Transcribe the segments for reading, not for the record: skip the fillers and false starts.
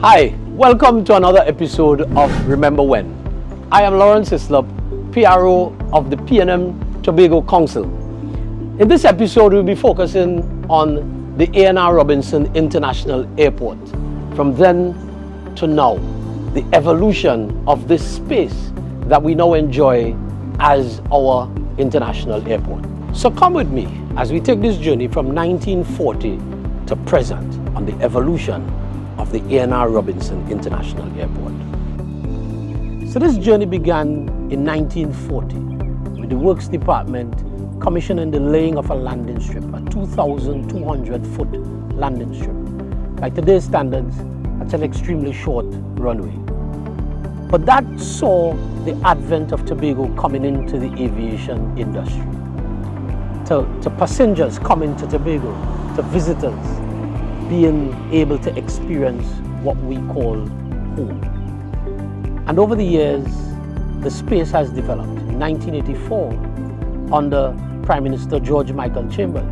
Hi, welcome to another episode of Remember When. I am Lawrence Islop, PRO of the PNM Tobago Council. In this episode, we'll be focusing on the ANR Robinson International Airport. From then to now, the evolution of this space that we now enjoy as our international airport. So come with me as we take this journey from 1940 to present on the evolution of the ANR Robinson International Airport. So this journey began in 1940 with the Works Department commissioning the laying of a landing strip, a 2,200-foot landing strip. By today's standards, that's an extremely short runway. But that saw the advent of Tobago coming into the aviation industry. To passengers coming to Tobago, to visitors, being able to experience what we call home. And over the years, the space has developed. In 1984, under Prime Minister George Michael Chambers,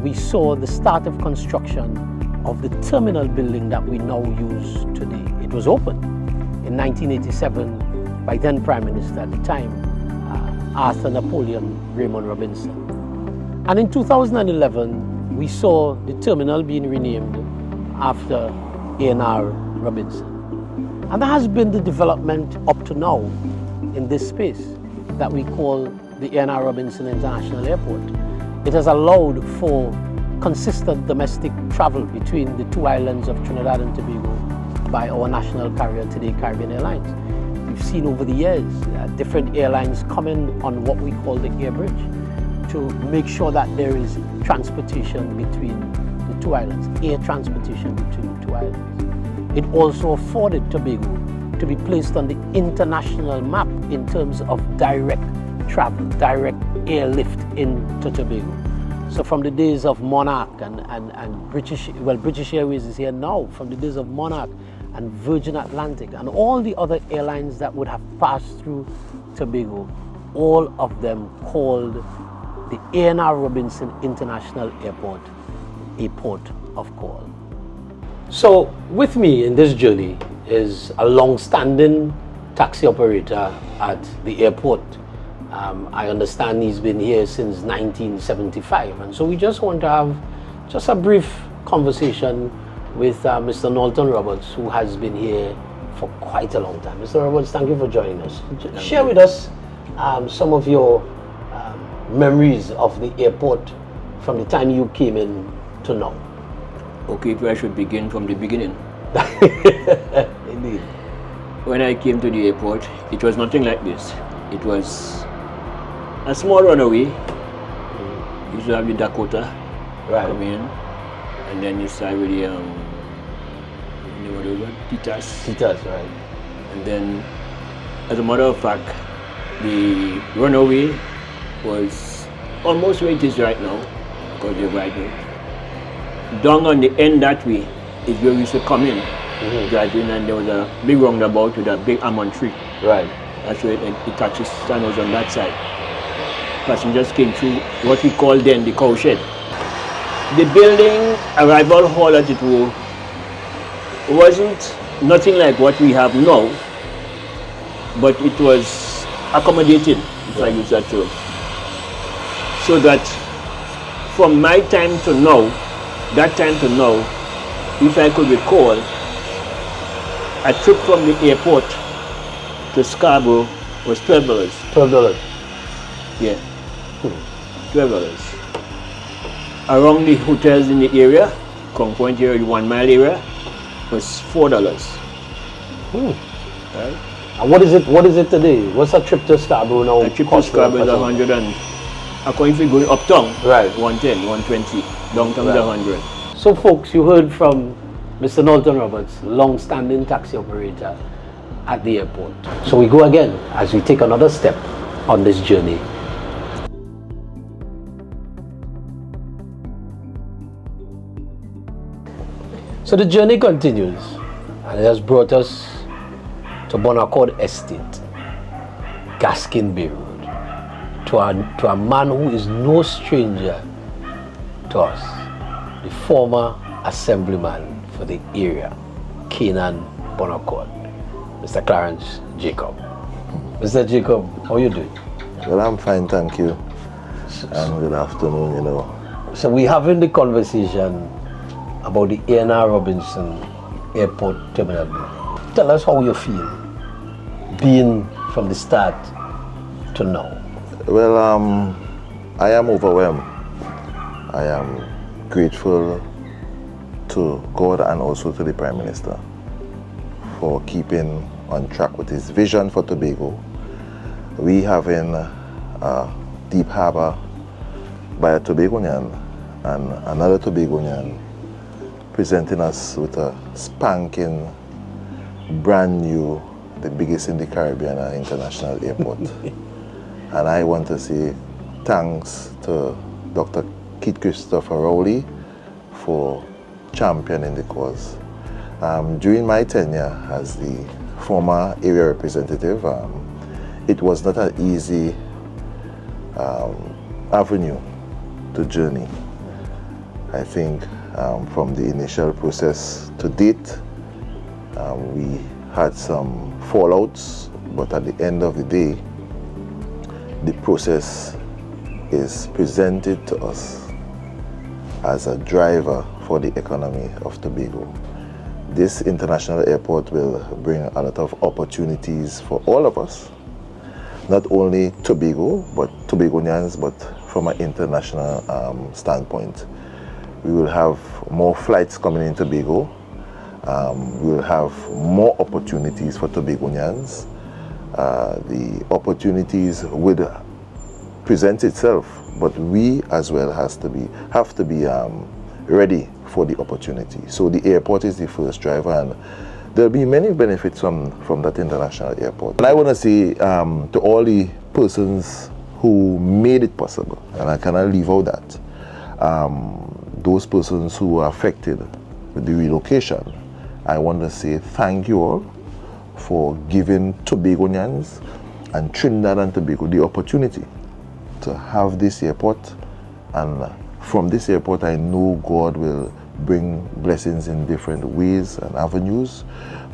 we saw the start of construction of the terminal building that we now use today. It was opened in 1987 by then Prime Minister at the time, Arthur Napoleon Raymond Robinson. And in 2011, we saw the terminal being renamed after ANR Robinson. And that has been the development up to now in this space that we call the ANR Robinson International Airport. It has allowed for consistent domestic travel between the two islands of Trinidad and Tobago by our national carrier today, Caribbean Airlines. We've seen over the years different airlines coming on what we call the air bridge to make sure that there is transportation between the two islands, air transportation between the two islands. It also afforded Tobago to be placed on the international map in terms of direct travel, direct airlift into Tobago. So from the days of Monarch and British Airways is here now, from the days of Monarch and Virgin Atlantic and all the other airlines that would have passed through Tobago, all of them called the ANR Robinson International Airport a port of call. So with me in this journey is a long-standing taxi operator at the airport. I understand he's been here since 1975, and so we just want to have just a brief conversation with Mr. Norton Roberts, who has been here for quite a long time. Mr. Roberts, thank you for joining us. Share with us some of your memories of the airport from the time you came in to now. Okay, if I should begin from the beginning. Indeed. When I came to the airport, it was nothing like this. It was a small runaway. You used to have the Dakota come in, and then you start with the Titas. Titas, right. And then, as a matter of fact, the runaway was almost where it is right now, because you're widening. Down on the end that way is where we used to come in, driving, and there was a big roundabout with a big almond tree. Right. That's where the taxi stand was on that side. Passengers came through what we called then the cow shed. The building, arrival hall as it were, wasn't nothing like what we have now, but it was accommodating, if I use that term. So that from my time to now, that time to now, if I could recall, a trip from the airport to Scarborough was $12. $12. Yeah, $12. Around the hotels in the area, Kong Point area, the 1 mile area, was $4. Right. And what is it today? What's a trip to Scarborough now? A trip to Scarborough is 100 and, according to going uptown, right, 110, 120, downtown is 100. So folks, you heard from Mr. Norton Roberts, long-standing taxi operator at the airport. So we go again as we take another step on this journey. So the journey continues, and it has brought us to Bonaccord Estate, Gaskin Bay Road, to a man who is no stranger to us, the former assemblyman for the area, Canaan Bonaccord, Mr. Clarence Jacob. Mr. Jacob, how are you doing? Well, I'm fine, thank you. And good afternoon, you know. So we're having the conversation about the ANR Robinson Airport Terminal building. Tell us how you feel being from the start to now. Well, I am overwhelmed. I am grateful to God and also to the Prime Minister for keeping on track with his vision for Tobago. We having a deep harbor by a Tobagonian and another Tobagonian presenting us with a spanking, brand new, the biggest in the Caribbean international airport. And I want to say thanks to Dr. 𝐏𝐞𝐦𝐞𝐬 Rowley for championing the cause. During my tenure as the former area representative, it was not an easy avenue to journey. I think from the initial process to date, we had some fallouts, but at the end of the day, the process is presented to us as a driver for the economy of Tobago. This international airport will bring a lot of opportunities for all of us, not only Tobago, but Tobagonians, but from an international standpoint. We will have more flights coming in Tobago. We will have more opportunities for Tobagonians. The opportunities would present itself, but we as well have to be ready for the opportunity. So the airport is the first driver, and there'll be many benefits from that international airport. And I want to say to all the persons who made it possible, and I cannot leave out that, those persons who were affected with the relocation, I want to say thank you all for giving Tobagonians and Trinidad and Tobago the opportunity to have this airport. And from this airport, I know God will bring blessings in different ways and avenues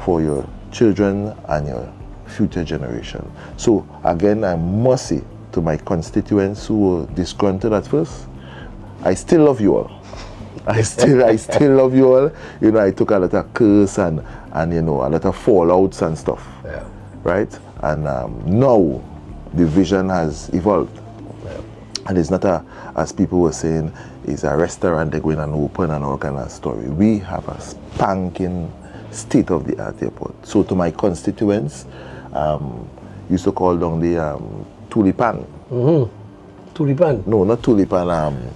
for your children and your future generation. So again, I must say to my constituents who were disgruntled at first, I still love you all. I still love you all. You know, I took a lot of curse and you know, a lot of fallouts and stuff. Yeah. Right? And now the vision has evolved. Yeah. And it's not as people were saying, it's a restaurant they're going and open and all kind of story. We have a spanking state-of-the-art airport. So to my constituents, used to call down the tulipan. Tulipan? No, not tulipan.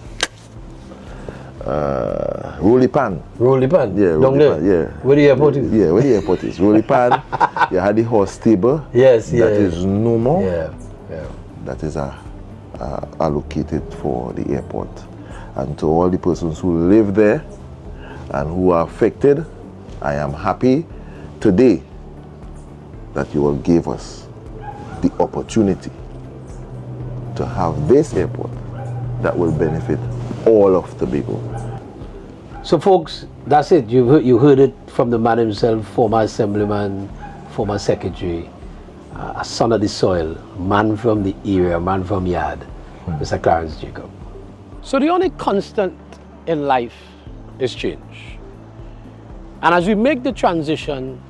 Rolipan. Rolipan? Yeah, down there? Yeah. Where the airport is? Yeah, where the airport is. Rolipan. You had the horse stable. Yes, That yes. is no more. Yeah, yeah. That is allocated for the airport. And to all the persons who live there and who are affected, I am happy today that you all gave us the opportunity to have this airport that will benefit all of Tobago. So folks, that's it. You heard it from the man himself, former assemblyman, former secretary, a son of the soil, man from the area, man from yard, Mr. Clarence Jacob. So the only constant in life is change. And as we make the transition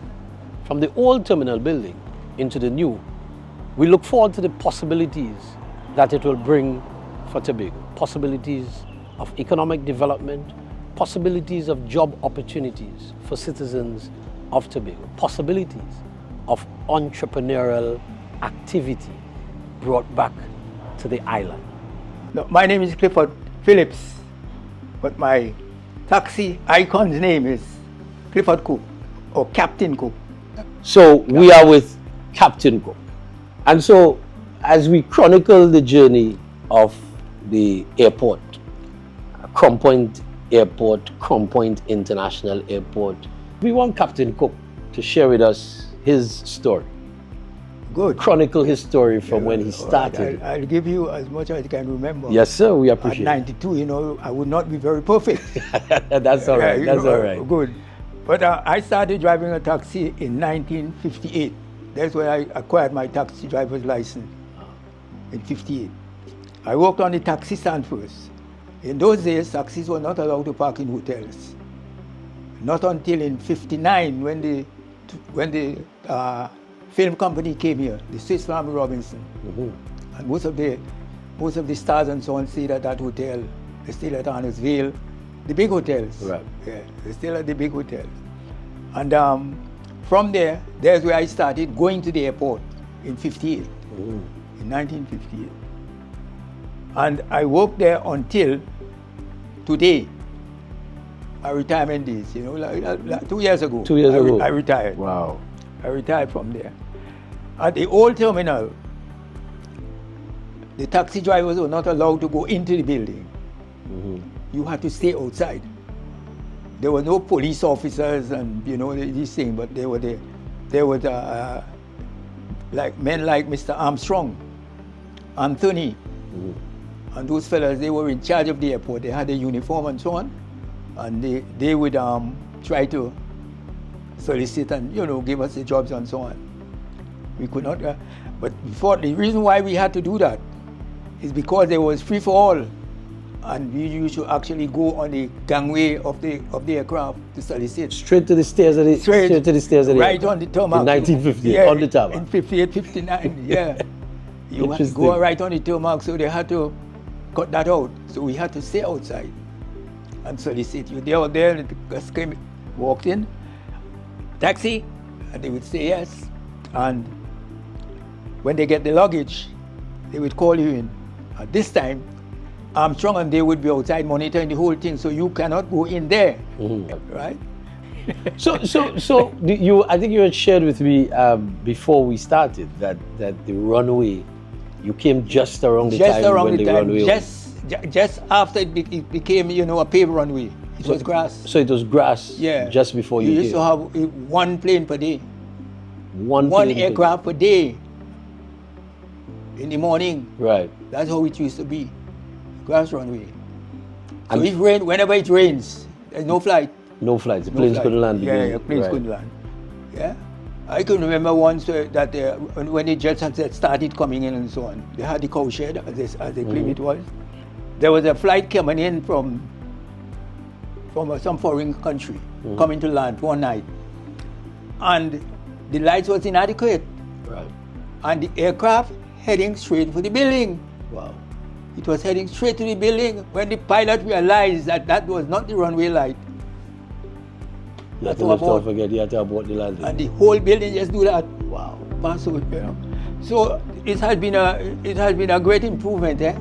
from the old terminal building into the new, we look forward to the possibilities that it will bring for Tobago. Possibilities of economic development, possibilities of job opportunities for citizens of Tobago, possibilities of entrepreneurial activity brought back to the island. No, my name is Clifford Phillips, but my taxi icon's name is Clifford Cook, or Captain Cook. So we are with Captain Cook. And so as we chronicle the journey of the airport, Crown Point Airport, Crown Point International Airport, we want Captain Cook to share with us his story. Good. Chronicle his story from when he All started. right, I'll give you as much as I can remember. Yes, sir, we At appreciate it. 92, you know, I would not be very perfect. That's all right, that's all right. Good. But I started driving a taxi in 1958. That's when I acquired my taxi driver's license, in 58. I worked on the taxi stand first. In those days, taxis were not allowed to park in hotels. Not until in 59 when the film company came here, the Swiss Family Robinson. And most of the stars and so on stayed at that hotel. They stayed at Arnorsville, the big hotels. Right. Yeah, they stayed at the big hotels. And from there, there's where I started going to the airport in 58, in 1958. And I worked there until today, my retirement days, you know, like 2 years ago. 2 years ago. I retired. Wow. I retired from there. At the old terminal, the taxi drivers were not allowed to go into the building. You had to stay outside. There were no police officers and, you know, these things, but there were like men like Mr. Armstrong, Anthony, and those fellas, they were in charge of the airport. They had a uniform and so on, and they would try to solicit and, you know, give us the jobs and so on. We could not, but before, the reason why we had to do that is because there was free for all, and we used to actually go on the gangway of the aircraft to solicit. Straight to the stairs of the straight to the stairs of the right on the tarmac. In 1950, yeah, on the tarmac. In 58, 59, yeah. You had to go right on the tarmac, so they had to cut that out. So we had to stay outside and solicit. They were there, and the guys came, walked in, taxi, and they would say yes. And when they get the luggage, they would call you in. At this time, Armstrong and they would be outside monitoring the whole thing, so you cannot go in there, right? So I think you had shared with me before we started that the runway, you came just around the time when the runway just after it became, you know, a paved runway. It was grass. So it was grass. Yeah. Just before you used came. to have one plane per day. One plane aircraft per day. In the morning. Right. That's how it used to be. Grass runway. So if rain, whenever it rains, there's no flight. No flights. The planes couldn't land. Yeah, planes couldn't land. Yeah. I can remember once that when the jets had started coming in and so on, they had the cow shed, as they claim it was. There was a flight coming in from some foreign country, coming to land one night. And the lights was inadequate. Right. And the aircraft heading straight for the building. Wow. It was heading straight to the building when the pilot realized that that was not the runway light. You had to lift off again, you had to abort the landing. And the whole building just do that. Wow. Pass over, you know. So it has been a great improvement, eh?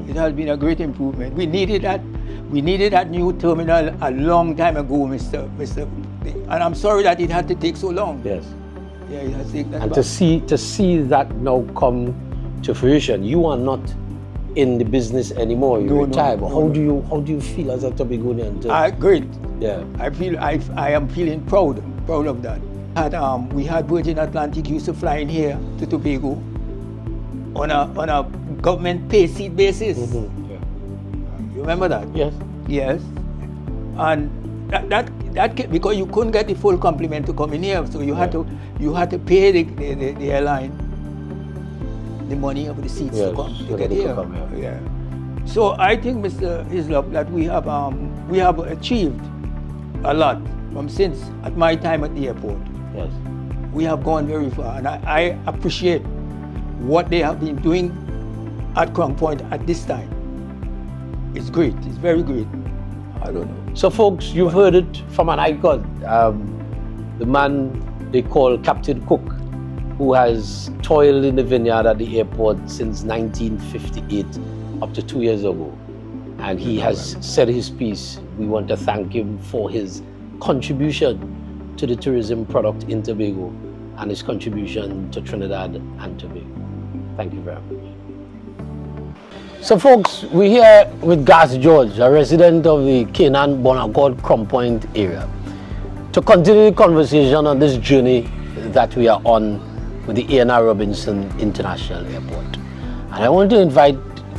It has been a great improvement. We needed that new terminal a long time ago, Mr. And I'm sorry that it had to take so long. Yes. Yeah, it has taken that. And to see that now come to fruition, you are not in the business anymore. You retired. But how do you feel as a Tobagonian? Great. Yeah. I am feeling proud of that. We had Virgin Atlantic used to fly in here to Tobago on a government pay seat basis. Yeah. You remember that? Yes. Yes. And that because you couldn't get the full complement to come in here, so you had to pay the airline the money of the seats to come to get here. Yeah. So I think, Mr. Hislop, that we have achieved a lot from since at my time at the airport. Yes. We have gone very far, and I appreciate what they have been doing at Crown Point at this time. It's great. It's very great. I don't know. So, folks, you've heard it from an icon, the man they call Captain Cook, who has toiled in the vineyard at the airport since 1958, up to 2 years ago. And he has said his piece. We want to thank him for his contribution to the tourism product in Tobago and his contribution to Trinidad and Tobago. Thank you very much. So folks, we're here with Gas George, a resident of the Canaan Bonaccord Crown Point area, to continue the conversation on this journey that we are on with the ANR Robinson International Airport. And I want to invite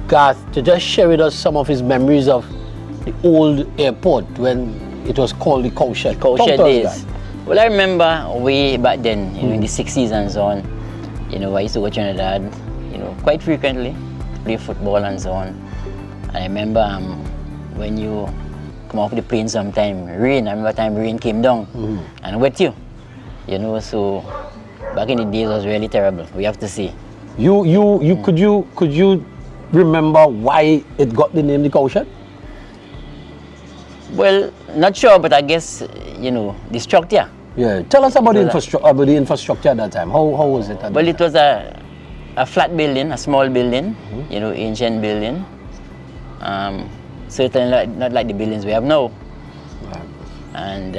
Garth to just share with us some of his memories of the old airport when it was called the 𝐞𝐬𝐞𝐬. 𝐞𝐬𝐞𝐬 Talk to us days. that. Well, I remember way back then, in the 60s and so on, I used to go to Trinidad, quite frequently, play football and so on. And I remember when you come off the plane sometime, rain, I remember time rain came down and wet you, so back in the days it was really terrible, we have to say. Could you remember why it got the name the 𝐞𝐬𝐞𝐬? Well, not sure, but I guess, the structure. Yeah, tell us about the infrastructure at that time. How was it? Well, it was a flat building, a small building, ancient building. Certainly not like the buildings we have now. Right. And,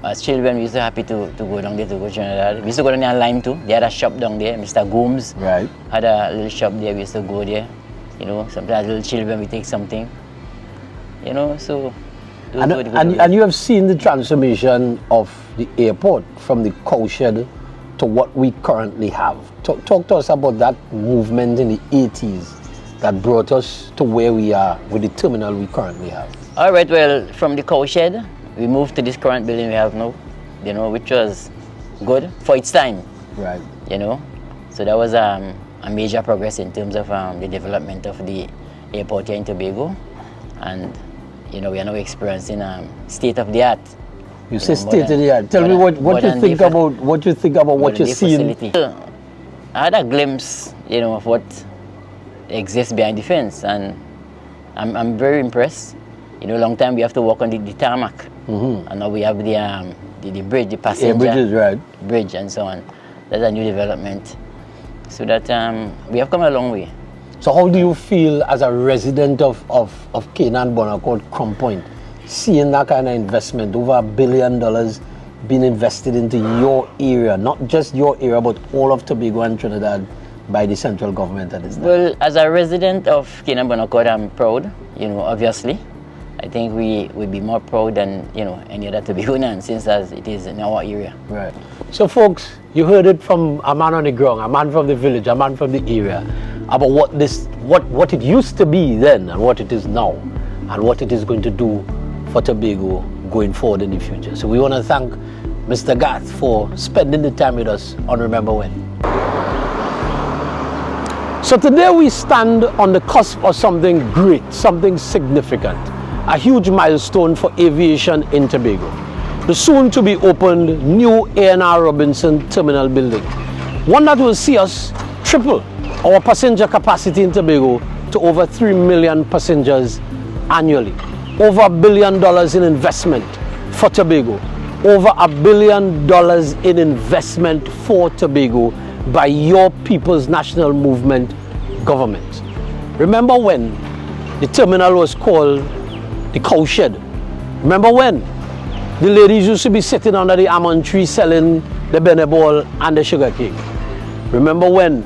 as children, we used to happy to go down there to go to Trinidad. We used to go down there and Lime too. They had a shop down there, Mr. 𝐏𝐞𝐦𝐞𝐬 Right. had a little shop there. We used to go there. Sometimes little children, we take something. So... And you have seen the transformation of the airport from the 𝐞𝐬𝐞𝐬 to what we currently have. Talk to us about that movement in the 80s that brought us to where we are with the terminal we currently have. All right, well, from the 𝐞𝐬𝐞𝐬, we moved to this current building we have now, which was good for its time. Right. So that was a major progress in terms of the development of the airport here in Tobago. And we are now experiencing state of the art. You say state of the art. Tell me what you think about what you're seeing. I had a glimpse, of what exists behind the fence, and I'm very impressed. Long time we have to walk on the tarmac, and now we have the bridge, the passenger bridges, bridge, and so on. That's a new development. So that we have come a long way. So how do you feel as a resident of Canaan Bonaccord, Crump Point, seeing that kind of investment, over $1 billion being invested into your area, not just your area, but all of Tobago and Trinidad by the central government at this time? Well, as a resident of Canaan Bonaccord, I'm proud, obviously. I think we would be more proud than, any other Tobagoan, since as it is in our area. Right. So folks, you heard it from a man on the ground, a man from the village, a man from the area, about what it used to be then and what it is now, and what it is going to do for Tobago going forward in the future. So we want to thank Mr. Garth for spending the time with us on Remember When. So today we stand on the cusp of something great, something significant, a huge milestone for aviation in Tobago. The soon to be opened new ANR Robinson terminal building. One that will see us triple our passenger capacity in Tobago to over 3 million passengers annually. Over $1 billion in investment for Tobago. Over $1 billion in investment for Tobago by your People's National Movement government. Remember when the terminal was called the 𝐞𝐬𝐞𝐬? Remember when the ladies used to be sitting under the almond tree selling the beneball and the sugar cane? Remember when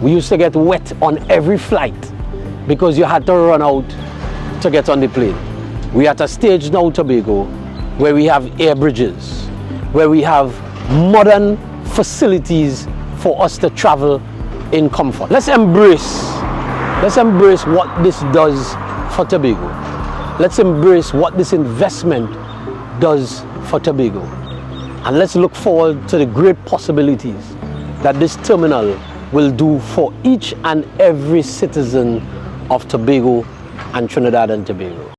we used to get wet on every flight because you had to run out to get on the plane? We are at a stage now, Tobago, where we have air bridges, where we have modern facilities for us to travel in comfort. Let's embrace what this does for Tobago. Let's embrace what this investment does for Tobago. And let's look forward to the great possibilities that this terminal will do for each and every citizen of Tobago and Trinidad and Tobago.